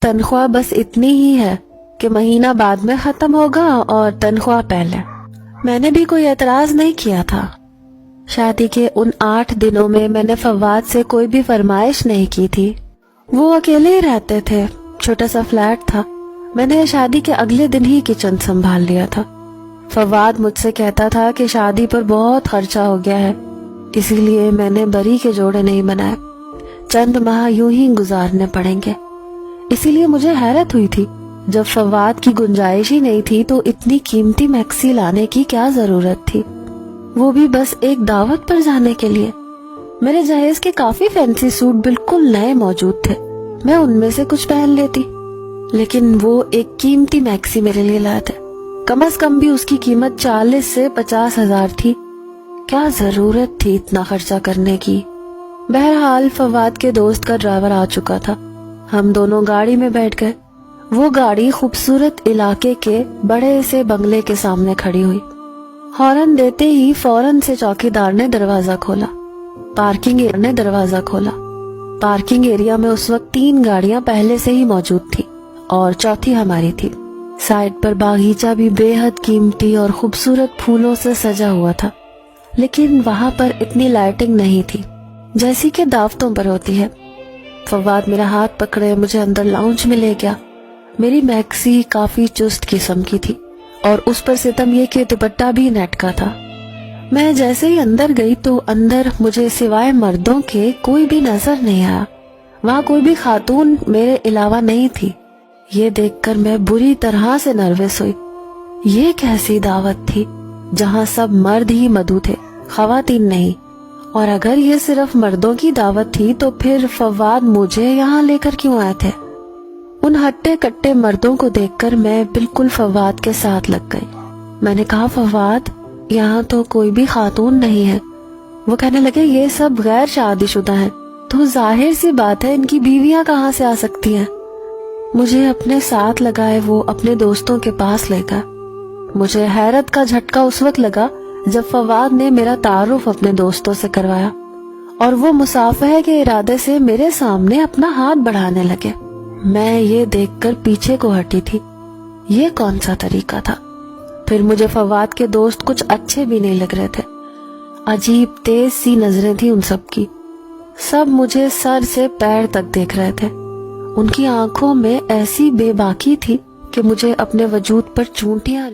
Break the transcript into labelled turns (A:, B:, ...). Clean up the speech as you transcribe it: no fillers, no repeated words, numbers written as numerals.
A: तनख्वाह बस इतनी ही है कि महीना बाद में खत्म होगा और तनख्वाह पहले। मैंने भी कोई एतराज नहीं किया था। शादी के उन 8 दिनों में मैंने फवाद से कोई भी फरमाइश नहीं की थी। वो अकेले ही रहते थे, छोटा सा फ्लैट था। मैंने शादी के अगले दिन ही किचन संभाल लिया था। फवाद मुझसे कहता था कि शादी पर बहुत खर्चा हो गया है, इसीलिए मैंने बरी के जोड़े नहीं बनाए, चंद माह यूं ही गुजारने पड़ेंगे। इसीलिए मुझे हैरत हुई थी, जब फवाद की गुंजाइश ही नहीं थी तो इतनी कीमती मैक्सी लाने की क्या जरूरत थी, वो भी बस एक दावत पर जाने के लिए। मेरे जहेज के काफी फैंसी सूट बिल्कुल नए मौजूद थे, मैं उनमें से कुछ पहन लेती, लेकिन वो एक कीमती मैक्सी मेरे लिए लाए थे। कम से कम भी उसकी कीमत 40 से 50 हजार थी। क्या जरूरत थी इतना खर्चा करने की। बहरहाल फवाद के दोस्त का ड्राइवर आ चुका था। हम दोनों गाड़ी में बैठ गए। वो गाड़ी खूबसूरत इलाके के बड़े से बंगले के सामने खड़ी हुई। हॉर्न देते ही फौरन से चौकीदार ने दरवाजा खोला। पार्किंग एरिया में उस वक्त 3 गाड़ियां पहले से ही मौजूद थी और चौथी हमारी थी। साइड पर बागीचा भी बेहद कीमती और खूबसूरत फूलों से सजा हुआ था, लेकिन वहां पर इतनी लाइटिंग नहीं थी जैसी कि दावतों पर होती है। फवाद मेरा हाथ पकड़े मुझे अंदर लाउंज में ले गया। मेरी मैक्सी काफी चुस्त किस्म की थी और उस पर सितम ये कि दुपट्टा भी नेट का था। मैं जैसे ही अंदर गई तो अंदर मुझे सिवाय मर्दों के कोई भी नजर नहीं आया। वहाँ कोई भी खातून मेरे अलावा नहीं थी। ये देखकर मैं बुरी तरह से नर्वस हुई। ये कैसी दावत थी जहाँ सब मर्द ही मधु थे, खवातीन नहीं। और अगर ये सिर्फ मर्दों की दावत थी तो फिर फवाद मुझे यहाँ लेकर क्यों आए थे। उन हट्टे कट्टे मर्दों को देखकर मैं बिल्कुल फवाद के साथ लग गई। मैंने कहा, फवाद यहाँ तो कोई भी खातून नहीं है। वो कहने लगे, ये सब गैर शादीशुदा हैं, तो जाहिर सी बात है इनकी बीवियां कहाँ से आ सकती हैं। मुझे अपने साथ लगाए वो अपने दोस्तों के पास ले गया। मुझे हैरत का झटका उस वक्त लगा जब फवाद ने मेरा तारुफ अपने दोस्तों से करवाया और वो मुसाफहे के इरादे से मेरे सामने अपना हाथ बढ़ाने लगे। मैं ये देखकर पीछे को हटी थी। ये कौन सा तरीका था। फिर मुझे फवाद के दोस्त कुछ अच्छे भी नहीं लग रहे थे। अजीब तेज सी नजरें थी उन सब की। सब मुझे सर से पैर तक देख रहे थे। उनकी आंखों में ऐसी बेबाकी थी कि मुझे अपने वजूद पर चूंटियां